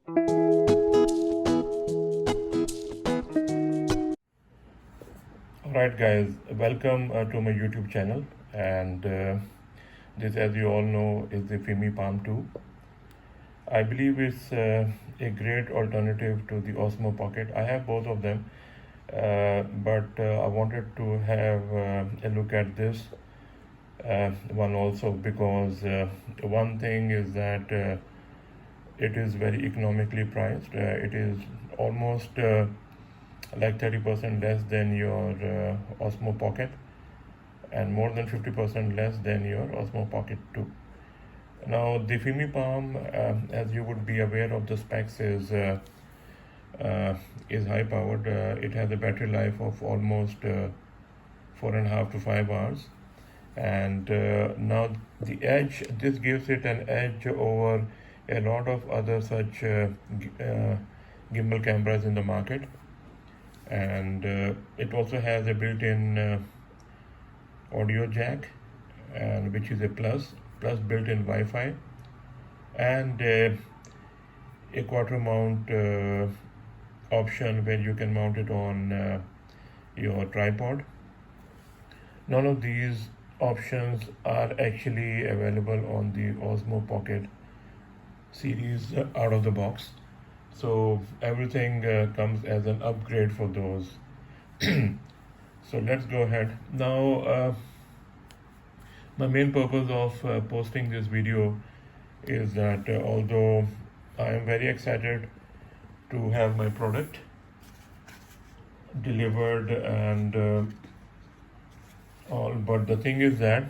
Alright guys, welcome to my YouTube channel, and this, as you all know, is the Fimi Palm 2. I believe it's a great alternative to the Osmo Pocket. I have both of them, but I wanted to have a look at this one also, because one thing is that it is very economically priced. It is almost like 30% less than your Osmo Pocket, and more than 50% less than your Osmo Pocket 2. Now, the Fimi Palm, as you would be aware of the specs, is high powered. It has a battery life of almost 4.5 to 5 hours. And now the edge, this gives it an edge over a lot of other such gimbal cameras in the market. And it also has a built-in audio jack, and which is a plus built-in Wi-Fi, and a quarter mount option where you can mount it on your tripod. None of these options are actually available on the Osmo Pocket series out of the box, so everything comes as an upgrade for those. So let's go ahead now. My main purpose of posting this video is that although I am very excited to have my product delivered and all, but the thing is that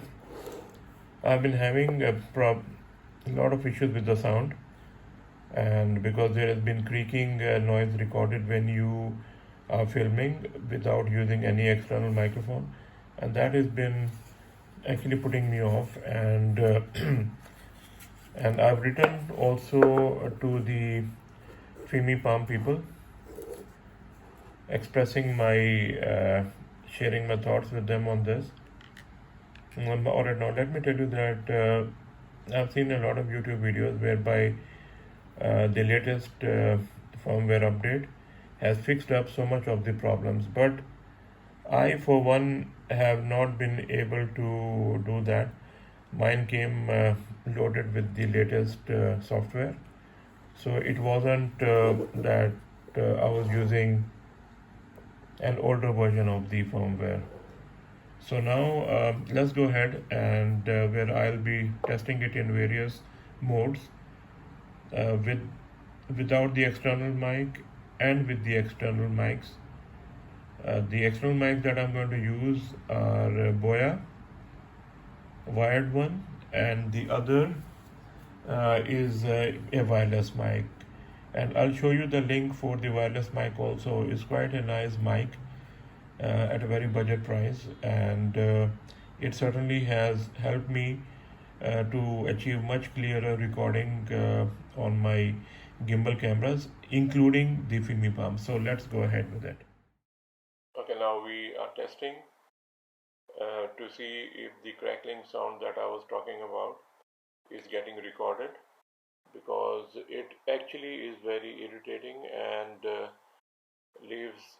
I've been having a lot of issues with the sound, and because there has been creaking noise recorded when you are filming without using any external microphone, and that has been actually putting me off. And and I've written also to the Fimi Palm people, expressing my sharing my thoughts with them on this. Alright, now let me tell you that I've seen a lot of YouTube videos whereby the latest firmware update has fixed up so much of the problems, but I, for one, have not been able to do that. Mine came loaded with the latest software, so it wasn't that I was using an older version of the firmware. So now let's go ahead and where I'll be testing it in various modes, with without the external mic and with the external mics. The external mics that I'm going to use are Boya wired one, and the other is a wireless mic. And I'll show you the link for the wireless mic also. It's quite a nice mic at a very budget price, and it certainly has helped me to achieve much clearer recording on my gimbal cameras, including the Fimi Palm. So let's go ahead with it. Okay, now we are testing to see if the crackling sound that I was talking about is getting recorded, because it actually is very irritating and leaves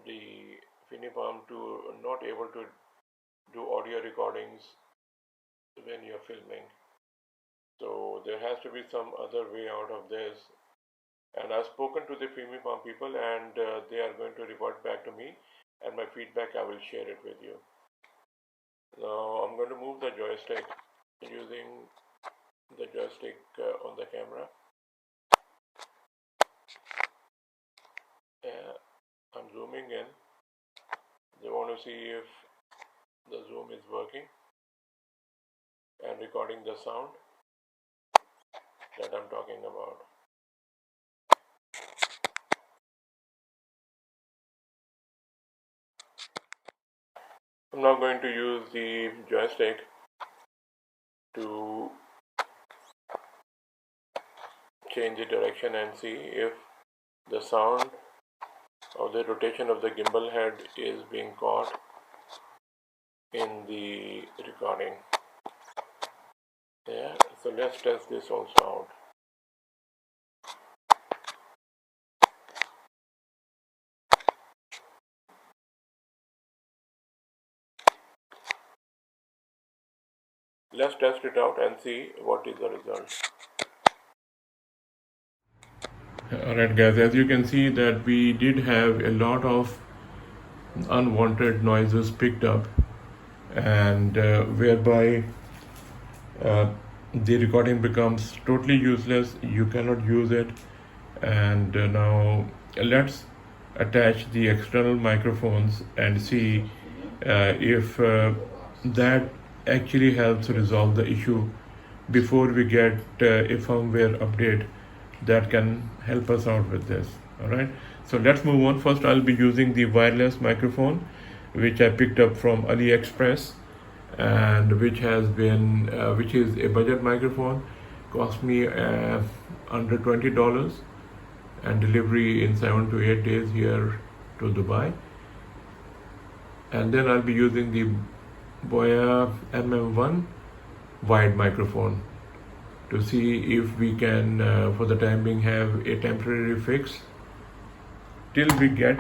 the Fimi Palm to not able to do audio recordings when you're filming. So there has to be some other way out of this, and I've spoken to the Fimi Palm people, and they are going to revert back to me, and my feedback I will share it with you. Now I'm going to move the joystick using the joystick on the camera. I'm zooming in. They want to see if the zoom is working and recording the sound that I'm talking about. I'm now going to use the joystick to change the direction and see if the sound or the rotation of the gimbal head is being caught in the recording. Yeah, so let's test this also out. Let's test it out and see what is the result. Alright guys, as you can see that we did have a lot of unwanted noises picked up, and whereby uh, the recording becomes totally useless. You cannot use it. And now let's attach the external microphones and see if that actually helps resolve the issue before we get a firmware update that can help us out with this. All right, so let's move on. First I'll be using the wireless microphone which I picked up from AliExpress, and which is a budget microphone, cost me under $20, and delivery in 7 to 8 days here to Dubai. And then I'll be using the Boya MM1 wide microphone to see if we can, for the time being, have a temporary fix till we get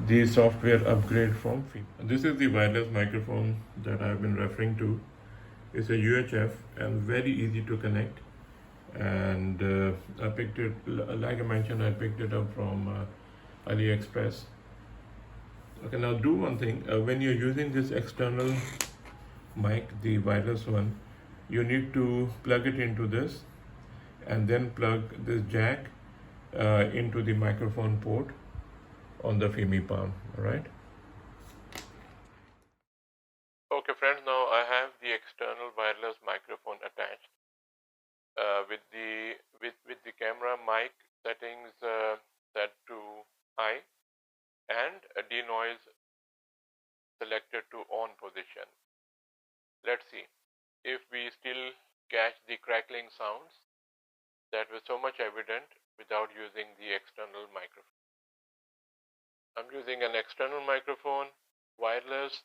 the software upgrade from Fimi. This is the wireless microphone that I've been referring to. It's a UHF and very easy to connect. And I picked it, like I mentioned, I picked it up from AliExpress. Okay, now do one thing. When you're using this external mic, the wireless one, you need to plug it into this and then plug this jack into the microphone port on the Fimi Palm. All right. Okay, friends. Now I have the external wireless microphone attached with the camera mic settings set to high and a denoise selected to on position. Let's see if we still catch the crackling sounds that were so much evident without using the external microphone. I'm using an external microphone, wireless,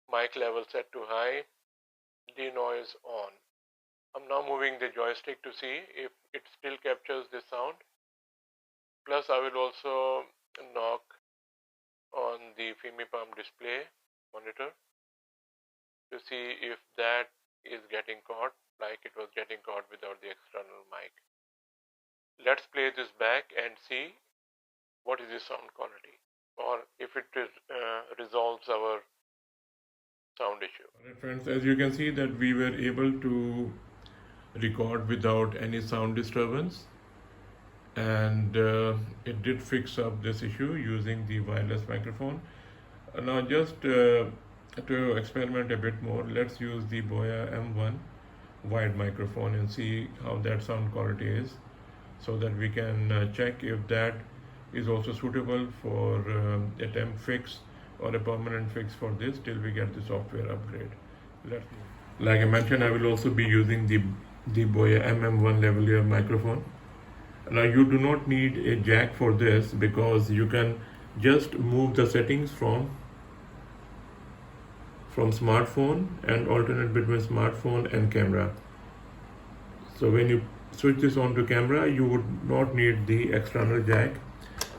mic level set to high, denoise on. I'm now moving the joystick to see if it still captures the sound. Plus I will also knock on the Fimi Palm display monitor to see if that is getting caught like it was getting caught without the external mic. Let's play this back and see what is the sound quality, or if it resolves our sound issue. Alright friends, as you can see that we were able to record without any sound disturbance, and it did fix up this issue using the wireless microphone. Now just to experiment a bit more, let's use the Boya M1 wide microphone and see how that sound quality is, so that we can check if that is also suitable for a temp fix or a permanent fix for this till we get the software upgrade. Like I mentioned, I will also be using the Boya MM1 lavalier microphone. Now you do not need a jack for this because you can just move the settings from smartphone and alternate between smartphone and camera. So when you switch this on to camera, you would not need the external jack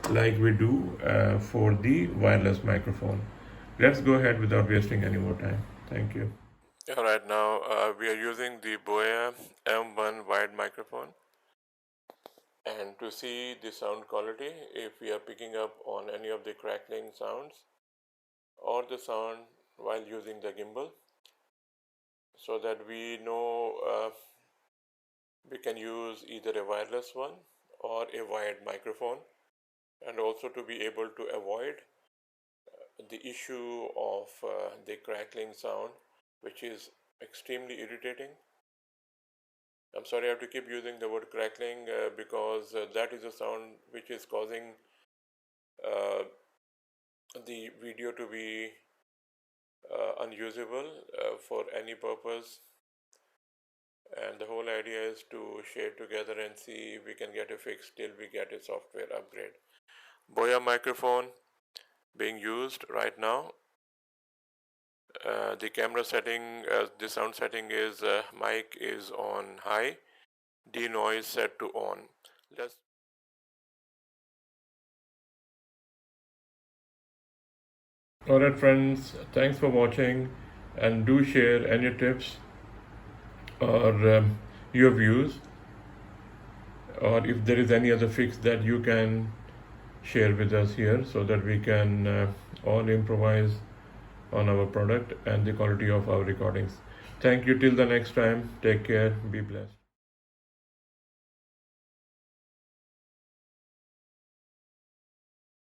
like we do for the wireless microphone. Let's go ahead without wasting any more time. Thank you. Alright, now we are using the Boya M1 wide microphone, and to see the sound quality, if we are picking up on any of the crackling sounds or the sound while using the gimbal, so that we know we can use either a wireless one or a wired microphone, and also to be able to avoid the issue of the crackling sound, which is extremely irritating. I'm sorry I have to keep using the word crackling because that is a sound which is causing uh, the video to be unusable for any purpose. And the whole idea is to share together and see if we can get a fix till we get a software upgrade. Boya microphone being used right now. The camera setting, the sound setting is mic is on high, denoise set to on. Let's Alright friends, thanks for watching. and do share any tips or your views, or if there is any other fix that you can share with us here, so that we can all improvise on our product and the quality of our recordings. Thank you. Till the next time, take care, be blessed.